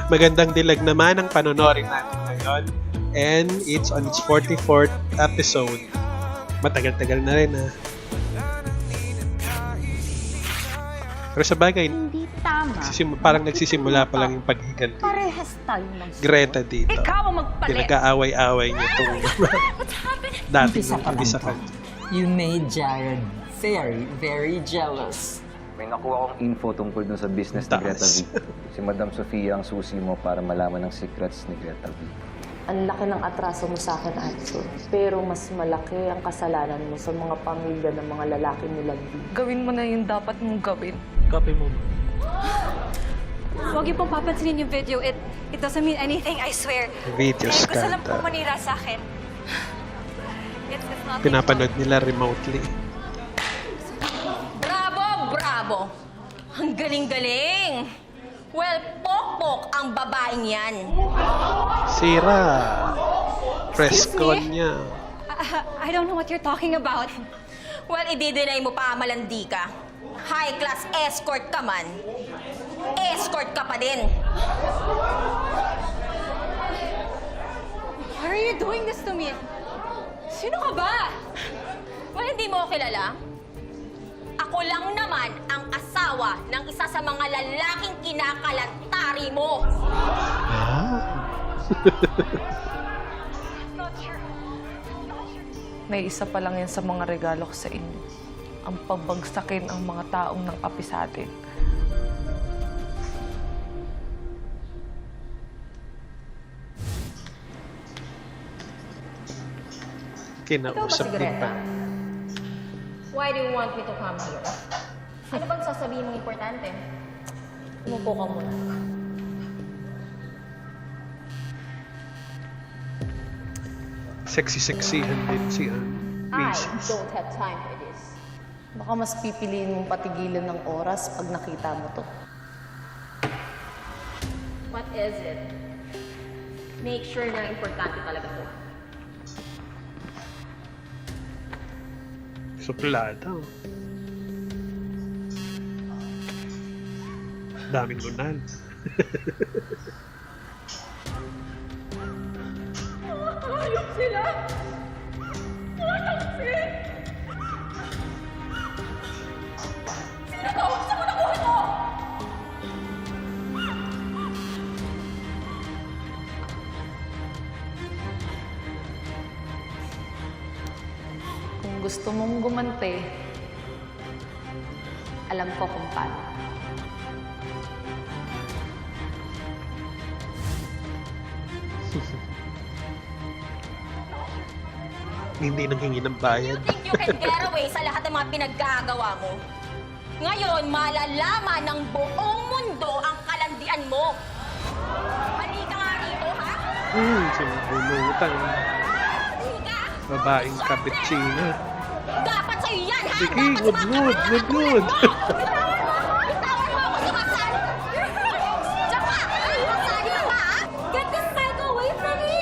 Magandang dilag naman ang panonorin natin ngayon. And it's on its 44th episode. Matagal-tagal na rin Pero sa bagay, Hindi tama. parang nagsisimula pa lang yung paghiganti. Parehas tayo ng Greta dito. Ikaw ang magpalit. Pinag-aaway-aaway niya itong dati Umpisa pa lang isa to. ka. You made Jared very, very jealous. May nakuha akong info tungkol dun sa business ni Greta V. Si Madam Sofia ang susi mo para malaman ang secrets ni Greta V. Ang laki ng atraso mo sa akin, Atso. Pero mas malaki ang kasalanan mo sa mga pamilya ng mga lalaki nila. Gawin mo na yung dapat mong gawin. Copy mo. Huwag yung pong papansinin yung video. It doesn't mean anything, I swear. Video Gusto lang scandal. pong manira sa akin. It's not Pinapanood nila remotely. Bravo, bravo! Ang galing-galing! Well, pokpok ang babaeng yan. Sira. Press Excuse con me? niya. I don't know what you're talking about. Well, i-deny mo pa malandi ka. High-class escort ka man. Escort ka pa din. Why are you doing this to me? Sino ka ba? Well, hindi mo ako kilala. Ako lang naman ang asawa ng isa sa mga lalaking kinakalantari mo. May isa pa lang yan sa mga regalo ko sa inyo. Ang pabagsakin ang mga taong nang api sa atin. Kinausap din pa. Why do you want me to come here? Ano bang sasabihin mong importante? Umupo ka muna. Sexy-sexyhan din si I Macy's. don't have time for this. Baka mas pipiliin mong patigilan ng oras pag nakita mo to. What is it? Make sure na importante talaga to. Suplada. Daming lunan. Ayok sila! Nakausap mo na buhay mo! Kung gusto mong gumante, alam ko kung paano. Hindi nanghingi ng bayad. You think you can get away sa lahat ng mga pinaggagawa mo? Ngayon, malalaman ng buong mundo ang kalandian mo. Halika nga rito, ha? Sinubulutan. Halika! Babaeng cappuccino. Dapat sa'yo yan, ha? Sige, Dapat good mood, good mood. Bitawan mo! Bitawan mo ako, sumasal! Diyan ka! Masali ka ba, ha? Get this psycho away from me!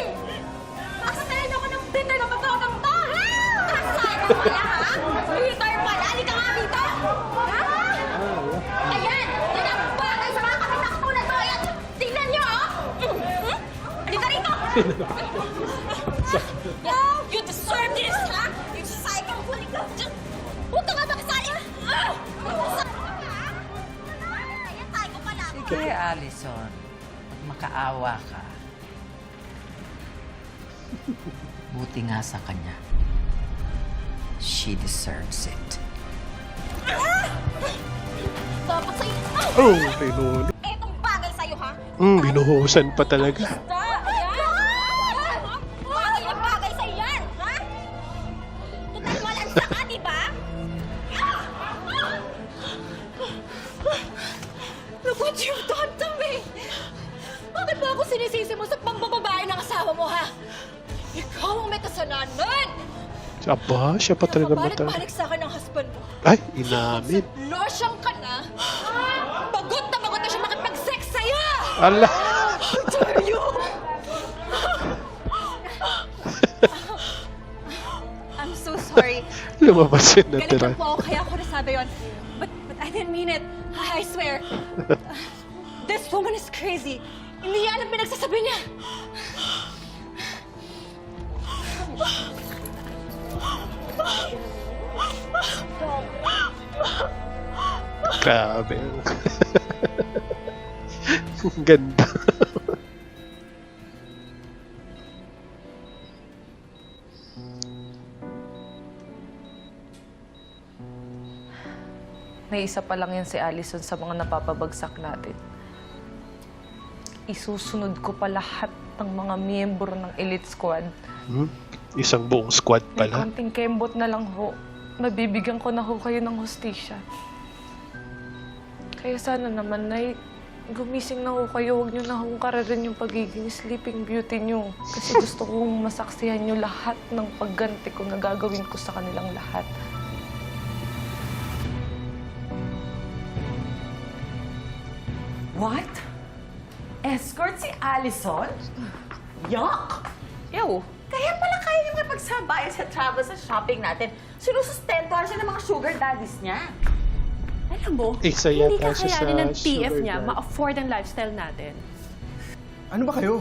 Aksayin ako ng bitter na pagkakang to, ha? Kasal ka pala, ha? Peter pala! Halika nga rito! Ha? Ayan! Yan ang bagay sa mga kapitak tulad mo! Ayan! Tingnan niyo, oh! Halika rito! You deserve this, ha? You psycho! Halika! Huwag ka nga makasali! Ayan, psycho pala! Sige, Allison. Makaawa ka. Buti nga sa kanya. She deserves it. Dapat sa'yo! Oh, pinuli. Etong bagay sa'yo, ha? Binuhusan pa talaga. Ayan! Bagay na bagay sa'yo yan, ha? Total malansa ka, di ba? Look what you've done to me! Bakit ba ako sinisisi mo sa pambababae ng asawa mo, ha? Ikaw ang may kasalanan! Aba, siya pa talaga mata. Balik-balik sa akin ang husband mo. Ay, inamin. Losyang ka na! Pagod na siya makipag-sex sa'yo! Ala! How dare you! I'm so sorry. Lumabas yun na Galit tira. lang po ako, kaya ako nasabi yun. But I didn't mean it. I swear. This woman is crazy. Hindi yan ang pinagsasabi niya! Grabe. Ang ganda. May isa pa lang yan si Allison sa mga napapabagsak natin. Isusunod ko pa lahat ng mga miyembro ng elite squad. Isang buong squad May pala. konting kembot na lang ho. Mabibigyan ko na ho kayo ng hustisya. Kaya sana naman, Nay, gumising na ho kayo. Huwag niyo na hong kararin yung pagiging sleeping beauty niyo. Kasi gusto kong masaksihan niyo lahat ng pagganti ko na gagawin ko sa kanilang lahat. What? Escort si Allison? Yuck! Ew! Kaya pala kaya niya makipagsabayan sa travel sa shopping natin. Sinusustentuhan siya ng mga sugar daddies niya. Alam mo, Isa hindi yata siya kakayanin ng sa TF sugar niya daddy. ma-afford ang lifestyle natin. Ano ba kayo?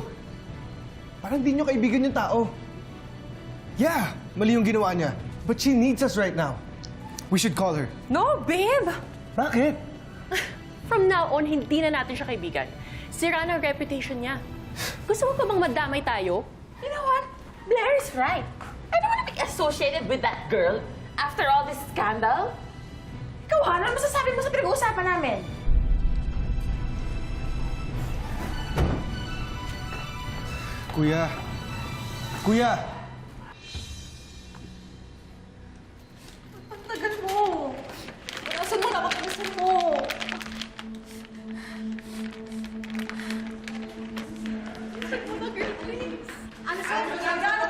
Parang di nyo kaibigan yung tao. Yeah, mali yung ginawa niya. But she needs us right now. We should call her. No, babe! Bakit? From now on, hindi na natin siya kaibigan. Sira na ang reputation niya. Gusto mo pa bang madamay tayo? You know what? Blair is right. I don't want to be associated with that girl after all this scandal. Ikaw, ano masasabi mo sa pinag-uusapan namin? Kuya. Kuya! Ang tagal mo. Nasaan mo na? Nasaan mo?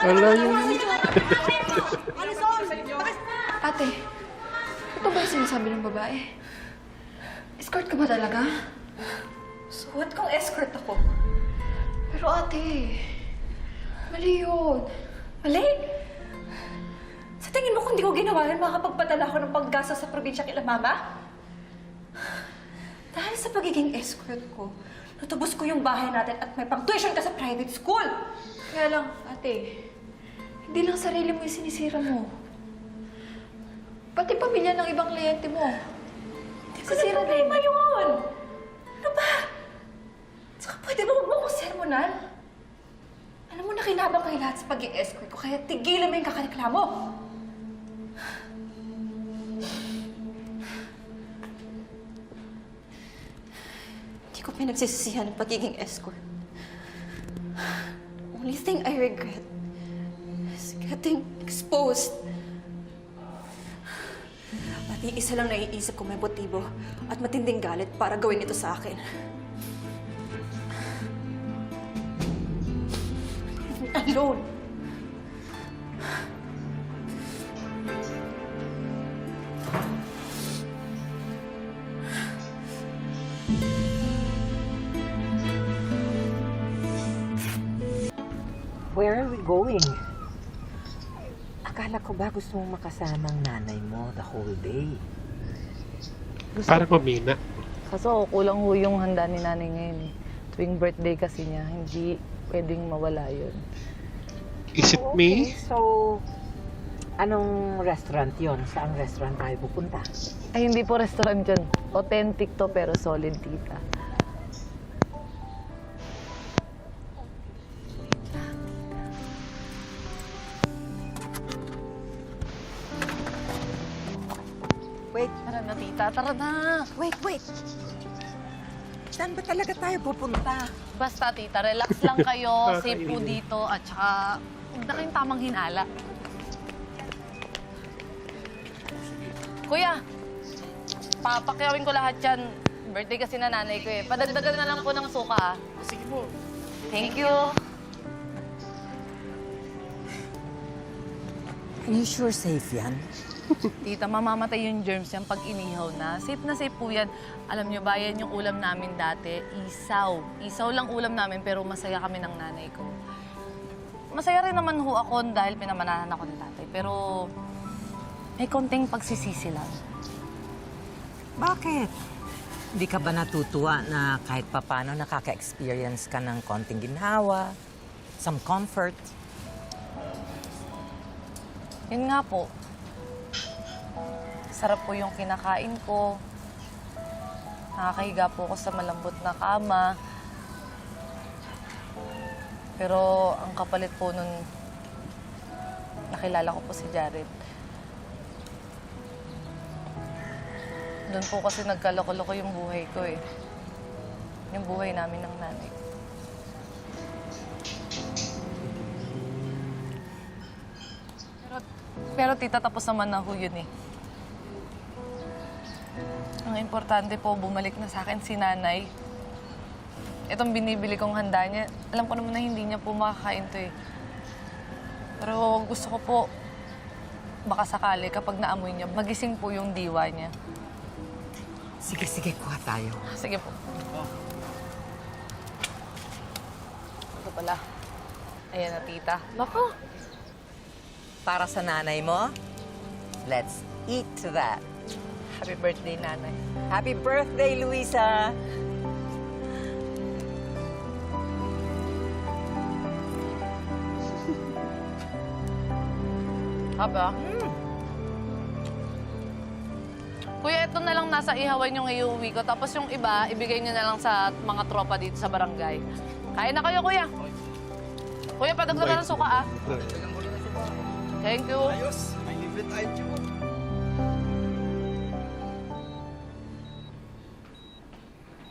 Wala yung... Ate, ito ba yung sinasabi ng babae? Escort ka ba talaga? Suot kong escort ako. Pero ate, mali yun. Mali? Sa tingin mo kung di ko ginawa yun, makakapagpadala ako ng paggastos sa probinsya kila mama? Dahil sa pagiging escort ko, natubos ko yung bahay natin at may pang-tuition ka sa private school. Kaya lang, ate, hindi lang sarili mo yung sinisira mo. Pati pamilya ng ibang kliyente mo. Hindi ko na problema yun. Ano ba? Saka pwede ba huwag mo akong sermonan? Alam mo, nakinabang kayo lahat sa pagiging escort ko, kaya tigilan mo yung kakareklamo. Hindi ko pinagsisisihan ang pagiging escort. Only thing I regret is getting exposed. At iisa lang naiisip ko may motibo at matinding galit para gawin ito sa akin. Alone. Where are we going? Akala ko ba gusto mong makasama ang nanay mo the whole day? Parang kumina. Kaso kulang ho yung handa ni nanay ngayon eh. Tuwing birthday kasi niya, hindi pwedeng mawala yun. Is it me? So, anong restaurant yon? Saang restaurant tayo pupunta? Ay, hindi po restaurant yun. Authentic to pero solid, tita. Wait, Tara na, tita. Tara na. wait. Saan ba talaga tayo pupunta? Basta, tita, relax lang kayo. Safe po dito. At saka, huwag na kayong tamang hinala. Kuya, papakyawin ko lahat yan. Birthday kasi na nanay ko eh. Padagdagan na lang po ng suka ah. Sige po. Thank you. You sure safe yan? Tita, mamamatay yung germs yan pag inihaw na. Safe na safe po yan. Alam nyo ba, yan yung ulam namin dati. Isaw. Isaw lang ulam namin pero masaya kami ng nanay ko. Masaya rin naman ho ako dahil pinamanahan ako ni tatay. Pero may konting pagsisisi lang. Bakit? Hindi ka ba natutuwa na kahit papano nakaka-experience ka ng konting ginhawa, some comfort? Yun nga po. Sarap po yung kinakain ko. Nakakahiga po ako sa malambot na kama. Pero ang kapalit po nun, nakilala ko po si Jared. Doon po kasi nagkaloko-loko yung buhay ko eh. Yung buhay namin ng nanay ko. Pero tita, tapos naman na ho yun eh. Ang importante po, bumalik na sa akin si nanay. Itong binibili kong handa niya, alam ko naman na hindi niya po makakain to eh. Pero gusto ko po, baka sakali kapag naamoy niya, magising po yung diwa niya. Sige, sige, kuha tayo. Sige po. Ito pala. Ayan na, tita. Nako. Para sa nanay mo, let's eat that. Happy birthday, nanay. Happy birthday, Luisa! Haba? Kuya, ito na lang nasa ihawan yung iuwi ko. Tapos yung iba, ibigay nyo na lang sa mga tropa dito sa barangay. Kain na kayo, kuya. Kuya, padagdagan ng suka, ah. Thank you. May libre tayo, Chico.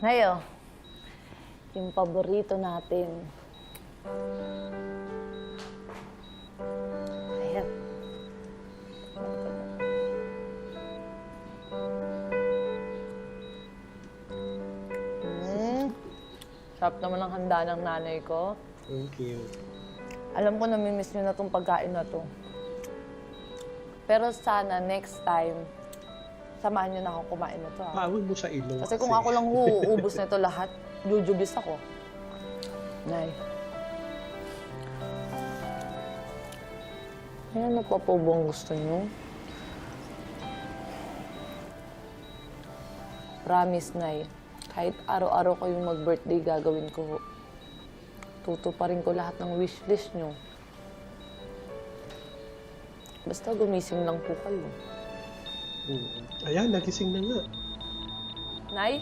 Ngayon, yung paborito natin. Ayan. Sarap naman ang handa ng nanay ko. Thank you. Alam ko namimiss nyo na tong pagkain na to. Pero sana next time, samahan nyo na ako kumain na to. Paawin mo sa ilong. Kasi kung ako lang uubos na ito lahat, jujubis ako. Nay. Ano pa po bang gusto nyo? Promise, Nay. Kahit araw-araw kayong mag-birthday, gagawin ko. Tutuparin ko lahat ng wishlist nyo. Basta gumising lang po kayo. Ayan, nagising na nga. Nay?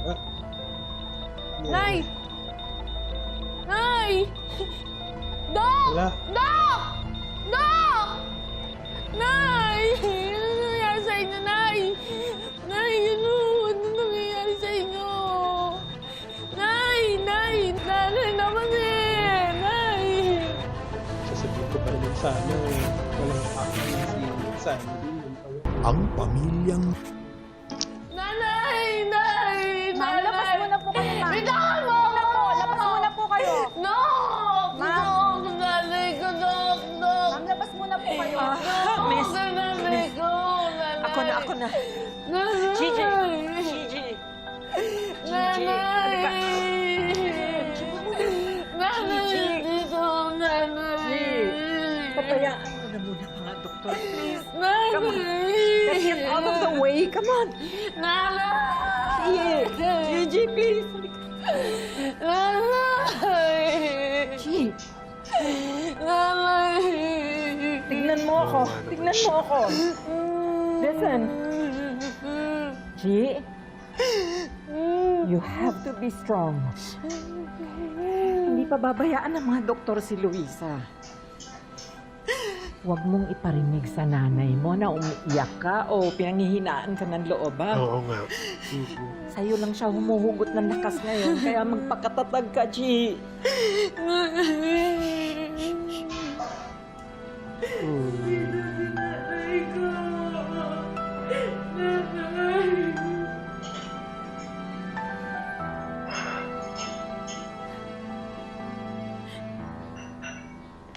Ah. Yeah. Nay! Nay! Dok! Wala. Dok! Dok! Nay! Ano nangyayari sa inyo, Nay? Nay, ano? Ano nangyayari sa inyo? Nay! Nay! Nanay naman eh! Nay! Sasabihin ko pa naman sana eh. Walang pakaisin. Sana din yun pala. Ang pamilyang Nanay! Nay! Ma'am, labas muna po kayo, ma'am. Bitawan mo! Labas muna po kayo. No! Ma'am. Dok! Nanay ko, Dok! Dok! Ma'am, labas muna po kayo. Miss, Nanay ko! Nanay! Ako na. Nanay! Gigi! Gigi! Nanay! Nanay! Dito, nanay! Pabayaan mo na muna mga doktor, please. Nanay! Let's get out of the way. Come on. Nanay! Gigi, please. Nanay! Gigi, Nanay! tignan mo ako. Tignan mo ako. Listen. Gigi, you have to be strong. Hindi pa babayaan ng mga doktor si Luisa. Huwag mong iparinig sa nanay mo na umiiyak ka o pinanghihinaan ka ng loob, ha? Oo nga. Sa'yo lang siya humuhugot ng lakas ngayon, kaya magpakatatag ka, G.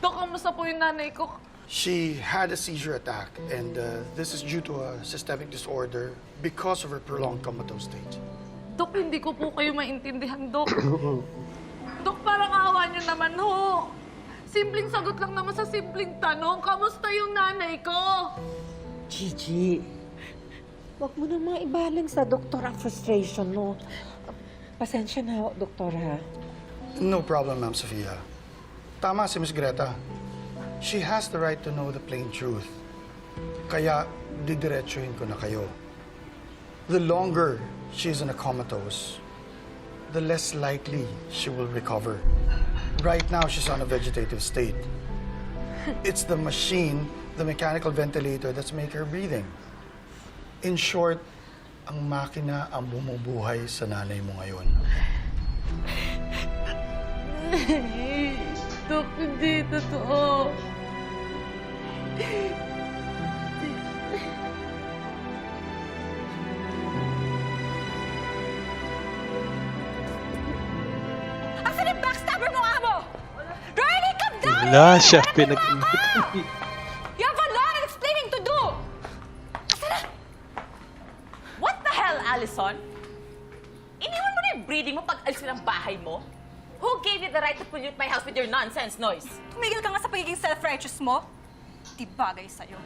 Dok, kamusta po yung nanay ko? she had a seizure attack, and this is due to a systemic disorder because of her prolonged comatose state. Dok, hindi ko po kayo maintindihan, Dok. Dok, parang awa niyo naman ho. Simpleng sagot lang naman sa simpleng tanong. Kamusta yung nanay ko? Gigi, Huwag mo naman ibaling sa doktor ang frustration mo. Pasensya na, doktor, ha? No problem, Ma'am Sofia. Tama si Miss Greta. She has the right to know the plain truth. Kaya didiretsuhin ko na kayo. The longer she's in a comatose, the less likely she will recover. Right now, she's on a vegetative state. It's the machine, the mechanical ventilator that's making her breathing. In short, ang makina ang bumubuhay sa nanay mo ngayon. Dok, hindi totoo. Asan yung backstabber mo, amo? Riley, come down! Wala siya Hanapin mo pinag-init. ako! You have a lot of explaining to do! What the hell, Allison? Iniwan mo na yung breeding mo pag alis ka ng bahay mo? Who gave you the right to pollute my house with your nonsense noise? Tumigil ka nga sa pagiging self-righteous mo. Di bagay sa'yo.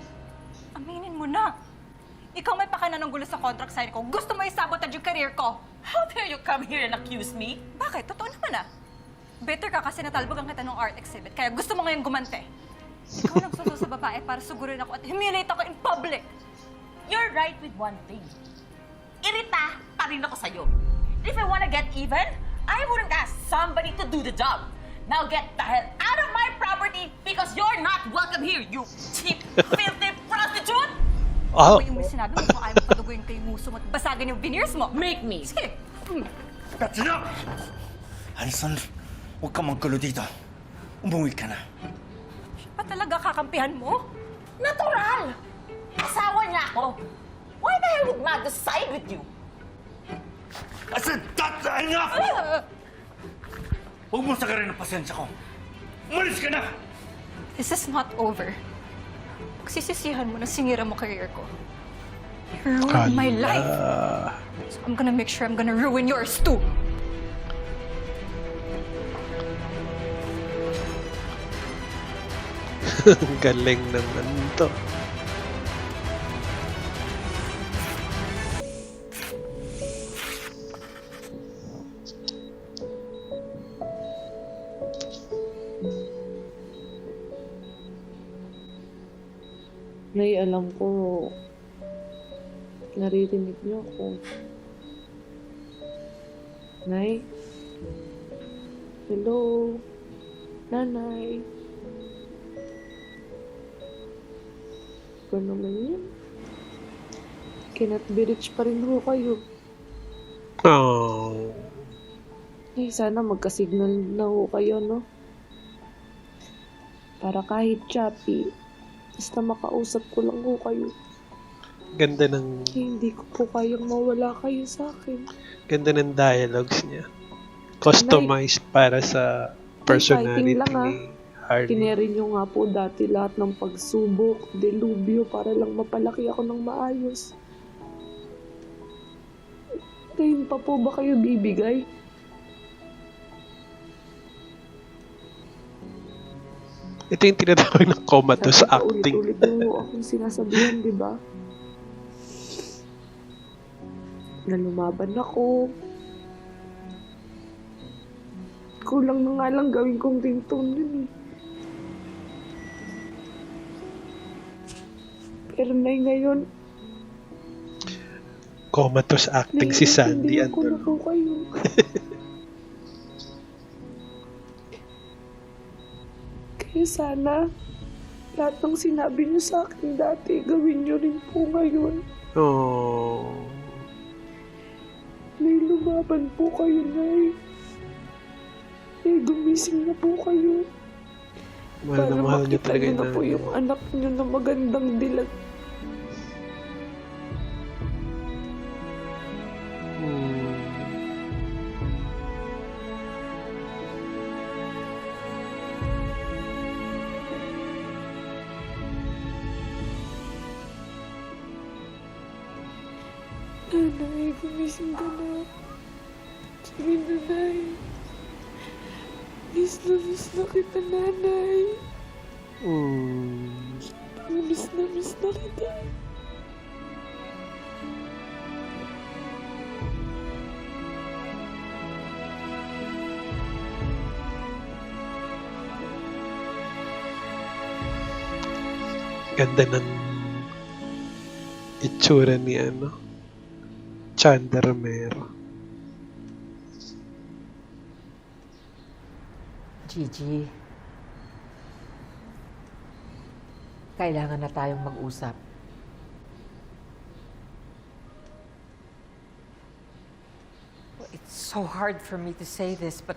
Aminin mo na. Ikaw may pakana ng gulo sa contract sign ko. Gusto mo isabotage yung career ko. How dare you come here and accuse me? Bakit? Totoo naman ah. Bitter ka kasi natalbogan kita ng art exhibit, kaya gusto mo ngayong gumante. Ikaw nagsuso sa babae para sugurin ako at humiliate ako in public. You're right with one thing. Irita pa rin ako sa'yo. If I wanna get even, I wouldn't ask somebody to do the job. Now get the hell out of my property because you're not welcome here, you cheap, filthy prostitute! Oh, Kung yung sinabi mo kung ayaw mo paduguin ko yung muso mo at basagin yung veneers mo. Make me. Sige. That's enough! Alison, huwag ka magkulo dito. Umuwi ka na. Pa talaga kakampihan mo? Natural! Asawa niya ako. Why the hell would Matt side with you? I said that's enough! Huwag mo sagarin ang pasensya ko. Umalis ka na! This is not over. Pagsisisihan mo na sinira mo career ko. You ruined my life. So I'm gonna make sure I'm gonna ruin yours too. ang galing naman to. Nay, alam ko, naririnig niyo ako. Nay? Hello? Nanay? Ito naman yan. Kinatbirich pa rin ho kayo. Oh. Eh, sana magka-signal na ho kayo, no? Para kahit choppy, basta makausap ko lang ho kayo. Ganda ng Eh, hindi ko po kayang mawala kayo sa akin. ganda ng dialogues niya. Customized para sa personality Fighting lang, ni Harley. Kineri nyo nga po dati lahat ng pagsubok, delubyo, para lang mapalaki ako ng maayos. Ngayon pa po ba kayo bibigay? Ito yung tinatawag na comatose acting. Ulit-ulit mo akong sinasabihan, di ba? Na lumaban ako. Kulang na nga lang gawin kong ringtone yun eh. Pero ngayon, Comatose acting si Sandy naiintindihan ko na Antolog. po kayo. Kaya sana, lahat ng sinabi niyo sa akin dati, gawin niyo rin po ngayon. Oh. May lumaban po kayo, Nay. Eh, gumising na po kayo. Mahal na mahal niyo talaga niyo yung na po nanay. yung anak niyo na magandang dilag. Nanay, gumising ka na. Sige, Nanay. Miss na kita, Nanay. Miss na kita. Ganda ng itsura ni Chanda Romero. Gigi, kailangan na tayong mag-usap. It's so hard for me to say this, but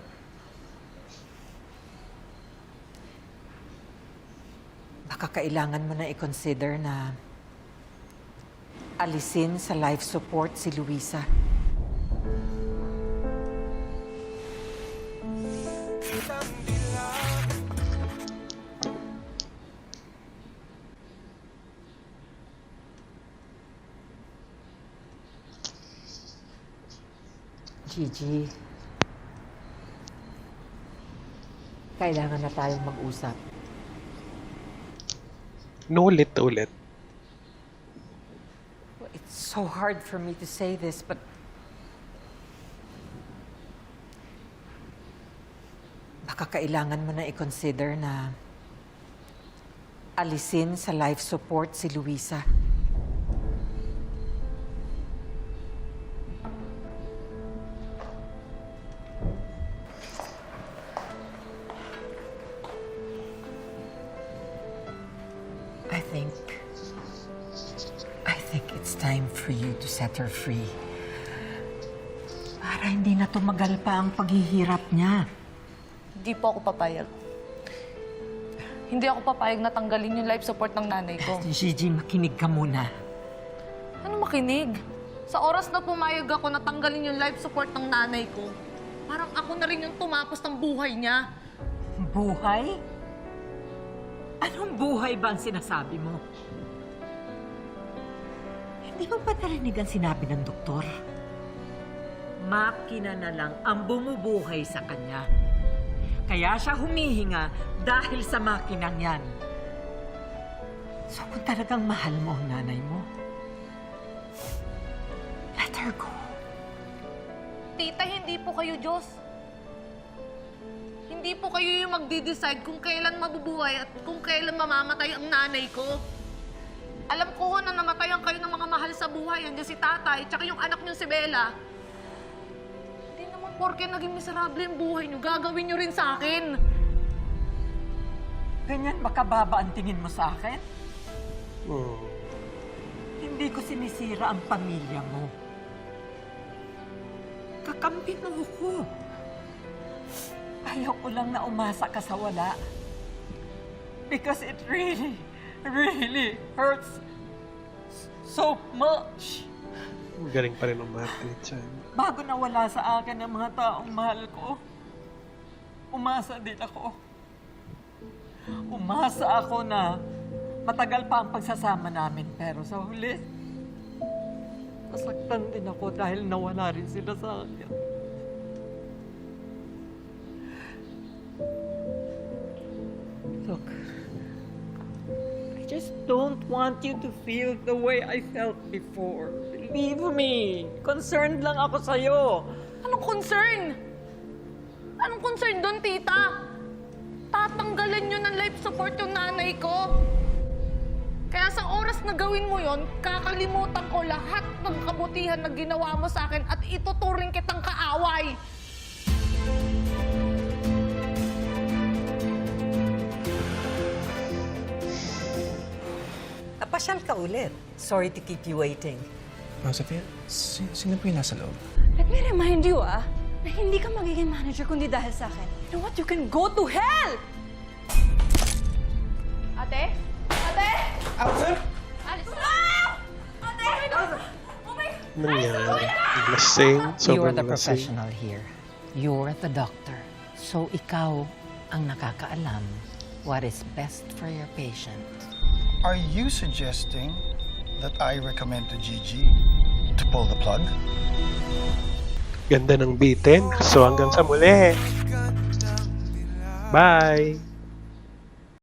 baka kailangan mo na i-consider na alisin sa life support si Luisa. Gigi, kailangan na tayong mag-usap. Ulit. It's so hard for me to say this, but baka kailangan mo na i-consider na alisin sa life support si Luisa. I think it's time for you to set her free. Para hindi na tumagal pa ang paghihirap niya. Hindi po ako papayag. Hindi ako papayag na tanggalin yung life support ng nanay ko. Gigi, makinig ka muna. Ano makinig? Sa oras na pumayag ako na tanggalin yung life support ng nanay ko, parang ako na rin yung tumapos ng buhay niya. Buhay? Anong buhay ba ang sinasabi mo? Hindi mo ba narinig ang sinabi ng doktor? Makina na lang ang bumubuhay sa kanya. Kaya siya humihinga dahil sa makinang yan. So kung talagang mahal mo ang nanay mo, let her go. Tita, hindi po kayo Diyos. Hindi po kayo yung magdi-decide kung kailan mabubuhay at kung kailan mamamatay ang nanay ko. Alam ko na namatayan kayo ng mga mahal sa buhay. Andiyan si tatay, tsaka yung anak niyo si Bella. Hindi naman porke naging miserable yung buhay niyo, gagawin niyo rin sa akin. Ganyan ba kababa ang tingin mo sa akin? Hindi ko sinisira ang pamilya mo. Kakampi mo ko. Ayaw ko lang na umasa ka sa wala. Because it really hurts so much. Galing pa rin umarte, Chan. Bago nawala sa akin ang mga taong mahal ko, umasa din ako. Umasa ako na matagal pa ang pagsasama namin, pero sa huli, nasaktan din ako dahil nawala rin sila sa akin. Look, I just don't want you to feel the way I felt before. Believe me, concerned lang ako sa'yo. Anong concern? Anong concern doon, tita? Tatanggalan nyo ng life support yung nanay ko. Kaya sa oras na gawin mo yon, kakalimutan ko lahat ng kabutihan na ginawa mo sa akin at ituturing kitang kaaway. Pasyal ka ulit. Sorry to keep you waiting. Ma'am Sophia, sino po yung nasa loob? Let me remind you, na hindi ka magiging manager kundi dahil sa akin. You know what? You can go to hell! Ate? Ate? Alter? Alis na! Ate! Nangyari. Lasing. You're Sobrang the lasing. professional here. You're the doctor. So ikaw ang nakakaalam what is best for your patient. Are you suggesting that I recommend to Gigi to pull the plug? Ganda ng bitin. So hanggang sa muli. Bye!